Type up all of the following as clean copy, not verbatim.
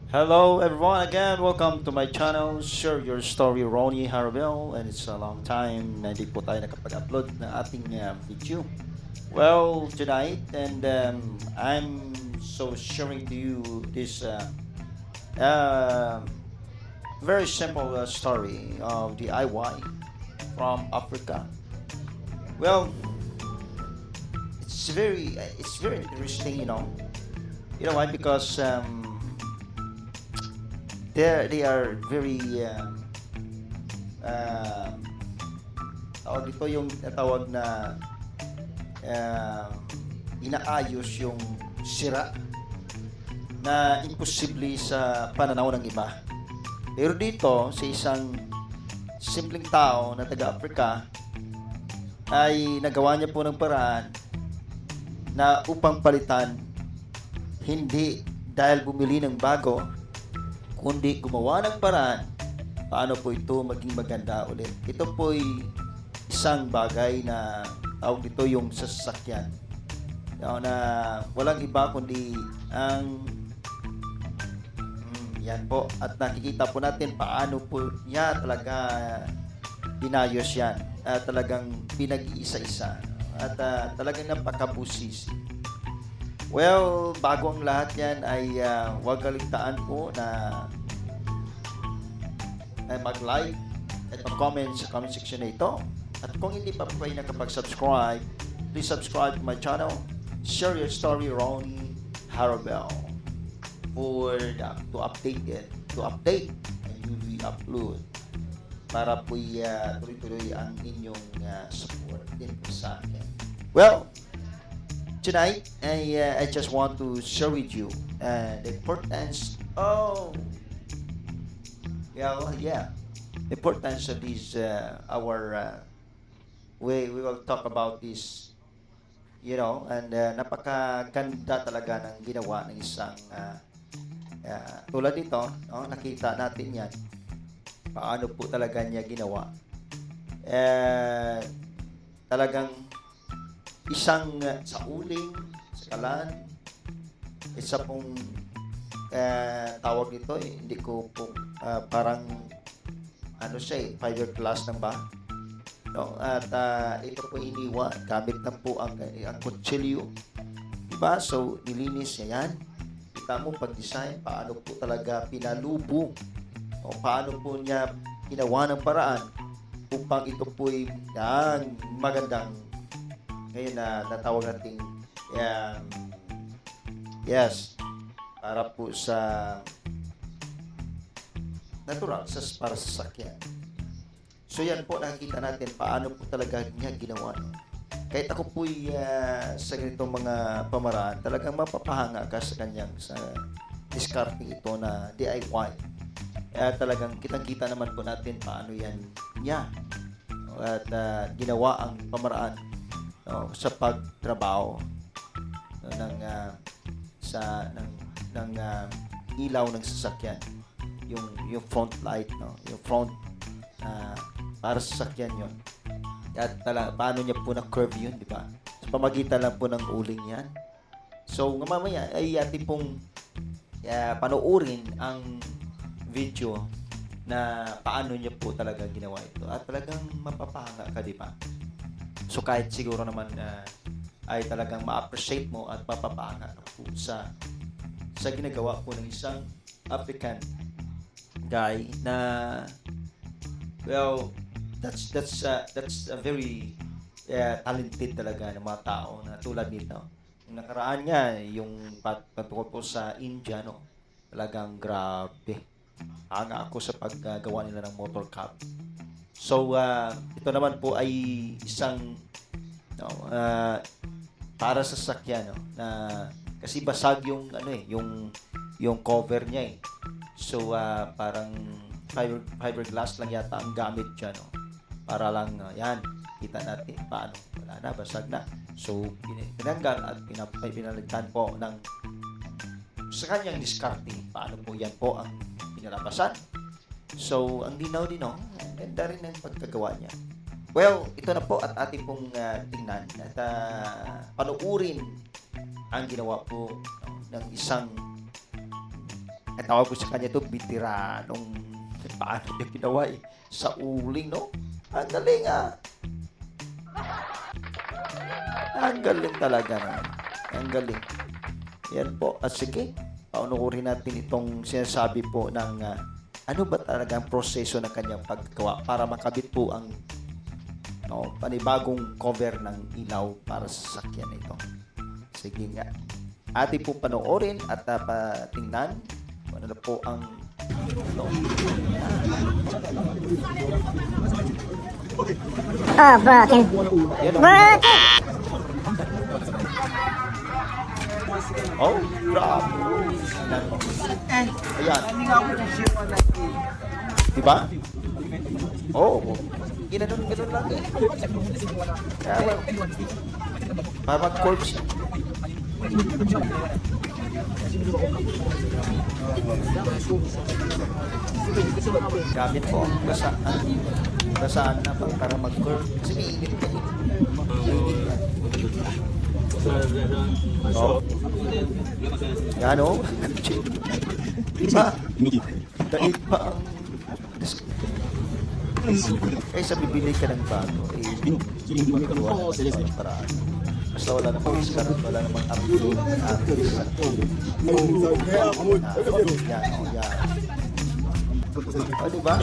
Hello everyone again, welcome to my channel, Share Your Story, Ronnie Harabel, and it's a long time na hindi po tayo nakapag-upload ng ating video. Well, tonight, and I'm so sharing to you this uh, very simple story of DIY from Africa. Well, it's very interesting, You know why? Because they are very uh, tawag dito yung tawag na um, inaayos yung sira na imposible sa pananaw ng iba. Pero dito, sa isang simpleng tao na taga-Africa, ay nagawa niya po ng paraan na upang palitan, hindi dahil bumili ng bago, kundi gumawa ng paraan paano po ito maging maganda ulit. Ito po'y isang bagay na tawag dito yung sasakyan. Na walang iba kundi ang yan po. At nakikita po natin paano po niya talaga binayos yan. Talagang pinag-iisa-isa. At talagang napakabusisi. Well, bago ang lahat yan ay huwag kaligtaan po na mag-like at mag-comment sa comment section na ito. At kung hindi pa po kayo nakapag-subscribe, please subscribe to my channel, Share Your Story, Ronnie Harabel, to update ang newly upload para po tuloy-tuloy ang inyong support din po sa akin. Well, tonight I just want to share with you the importance. The importance of this our we will talk about this, and napakaganda talaga ng ginawa ng isang tulad nito, no? Nakita natin yan paano po talaga niya ginawa. Talagang isang sa uling, sa kalan, isa pong tawag nito, hindi ko po parang siya fiberglass ng ba? No? At ito po iniwa gamit na po ang kutsilyo. Diba? So, nilinis niya yan. Kita mo pag-design, paano po talaga pinalubong o paano po niya ginawa ng paraan upang ito po yan magandang ngayon na natawag natin yes, para po sa natural para sa sakyan. So yan po nakikita natin paano po talaga niya ginawa. Kahit ako po sa ganitong mga pamaraan, talagang mapapahanga ka sa kanyang sa discarding ito na DIY. Talagang kitang-kita naman po natin paano yan niya. At ginawa ang pamaraan sa pagtrabaho ng ilaw ng sasakyan, yung front light, yung front para sa sasakyan yon. At paano niya po na curve yun, di ba? Sa pamagitan lang po ng uling yan. So mamaya ay ating pong panoorin ang video na paano niya po talaga ginawa ito, at talagang mapapahanga ka, di ba? So kahit siguro naman ay talagang ma-appreciate mo at mapapahanga ka po sa ginagawa po ng isang African guy na that's a very talented talaga ng mga tao na tulad nito. Yung nakaraan niya, yung patungkol po sa India, no? Talagang grabe. Hanga ako sa paggawa nila ng motor cab. So, ito naman po ay isang para sa sasakyan, no? Na kasi basag yung yung cover niya eh. So, parang fiberglass lang yata ang gamit diyan, no? Para lang yan, kita natin paano wala na, basag na. So, pinanggal at pinalitan po ng sa kanyang discarding. Paano po yan po ang pinalabasan. So, ang linaw-linaw, ang ganda rin ng pagkagawa niya. Well, ito na po at ating pong tingnan at panuurin ang ginawa po ng isang At tawag ko sa kanya ito, bitiranong paano niya ginawa sa uling, no? Ang galing, Ang galing talaga, no? Ang galing. Yan po. At sige, paunurin natin itong sinasabi po ng ano ba talaga ang proseso ng kanyang paggawa para makabit po ang panibagong cover ng ilaw para sa sasakyan ito. Sige nga. Atin po panoorin at patingnan kung ano na po ang broken. Broken! Oh, grabe. Ayan. Diba? Oh, ginanon lang. Parang corpse. Gamit po ang basaan na para mag-curve. Kasi may init ka eh. Oh. Yan o. Diba? Daig pa ang... Kaysa bibili ka ng bago, magawa na ng paraan. Basta wala namang iskar, wala namang artist. Yan. O, diba?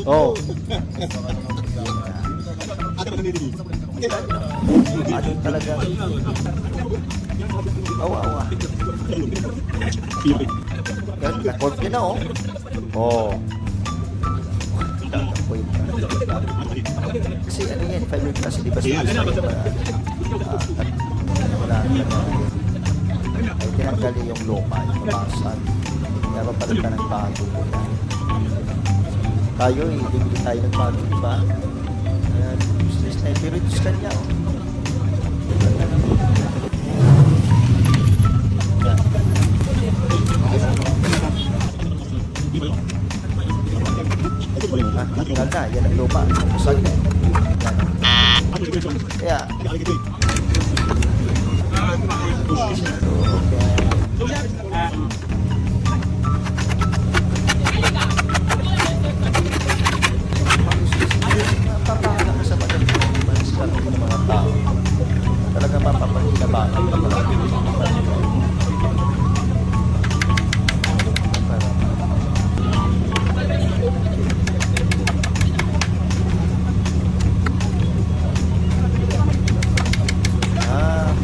Oh. Ano talaga? Awa. Na-court yun na, oh. Oh. Kasi ano yan, 5 year class, di ba sa wala ay tinanggali yung luma, yung mabasan. Kaya papalitan ng bago po yan. Tayo, bibili tayo ng bago, di ba? Useless na, pero Diyos kanya, oh. Tinggal na, yan ang luma. Kusag na. Kaya, papahala ka sa pag-maniskan ng mga tao. Talaga mapapaginabangan ka talaga.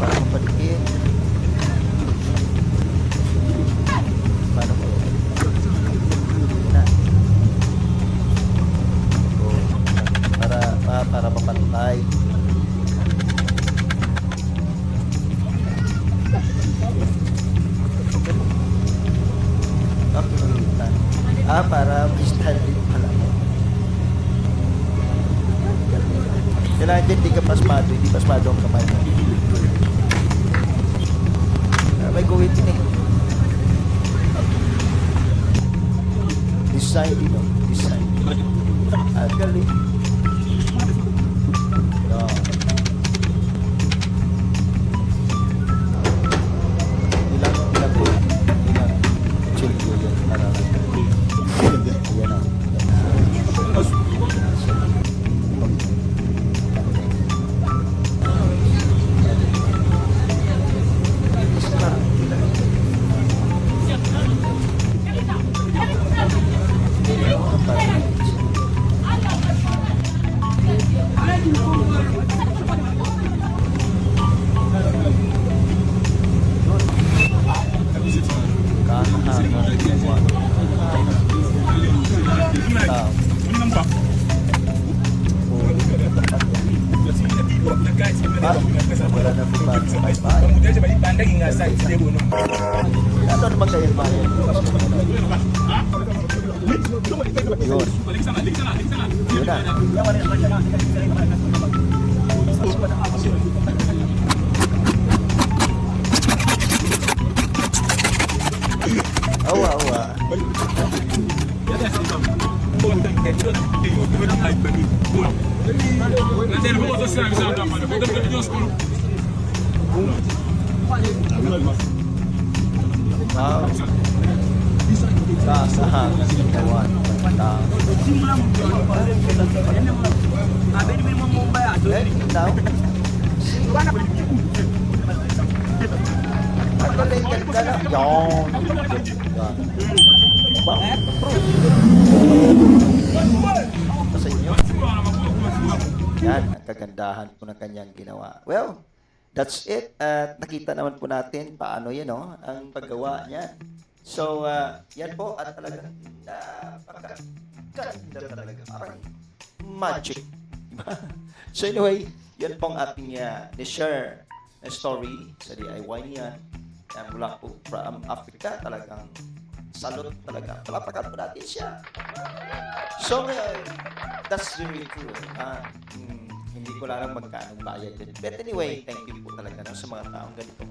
Para mapalikin. Paano mo? Na. Para mapantay. Pinulitan. Para standing pala. Kailangan dyan, hindi ka pasmado. Hindi pasmado ang kamay mo. May guwitin eh. Design din, no? Design. At galing. No. Ilang po. Ilang chill po yun. Para lang. Ayan na. Wala na po ba sa bahay? Ano naman kayo bayan? Yun. Yun na. Awa. Wow. Kasahang ginawa ng tao. Eh, ikaw? Ang galing ganda na. Yan. Sa inyo. Yan, ang kagandahan po ng kanyang ginawa. Well, that's it. At nakita naman po natin paano yan, no? Ang paggawa niya. So, yan po. At talagang napakaganda talaga. Parang magic. So anyway, yan pong ating ni-share na story sa DIY niya. Yan mula po from Africa. Talagang salute talaga. Palapakan po natin siya. So, that's really true. Hindi ko lang magkano bayad din. But anyway, thank you po talaga no, sa mga taong ganito.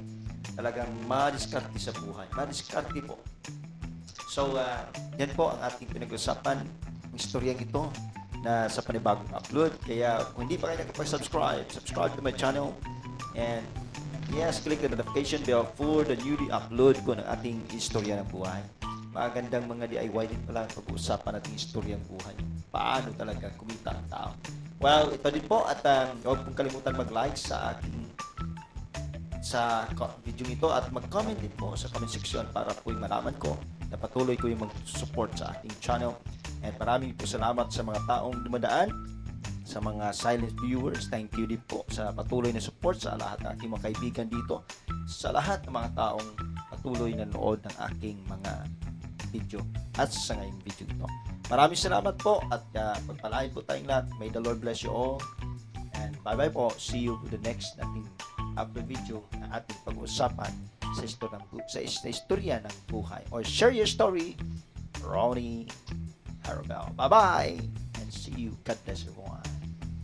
Talagang madiskarte sa buhay. Madiskarte po. So, yan po ang ating pinag-usapan. Ang istoryang ito na sa panibagong upload. Kaya kung hindi pa kayo nakapag-subscribe, subscribe to my channel. And yes, click the notification bell for the newly upload ko ng ating istorya ng buhay. Magandang mga DIY din pala ang pag-uusapan nating istoryang buhay. Paano talaga kumita ang tao. Well, ito din po at huwag pong kalimutan mag-like sa ating video ito at mag-comment din po sa comment section para po yung malaman ko na patuloy ko yung mag-support sa ating channel. And maraming po salamat sa mga taong dumadaan, sa mga silent viewers. Thank you din po sa patuloy na support sa lahat ng aking mga kaibigan dito, sa lahat ng mga taong patuloy na nanood ng aking mga video at sa ngayong video ito. Maraming salamat po at pagpalain po tayong lahat. May the Lord bless you all. And bye-bye po. See you to the next nating upload video na ating pag-uusapan sa istorya ng buhay. Or share your story, Ronnie Harabel. Bye-bye! And see you. God bless everyone.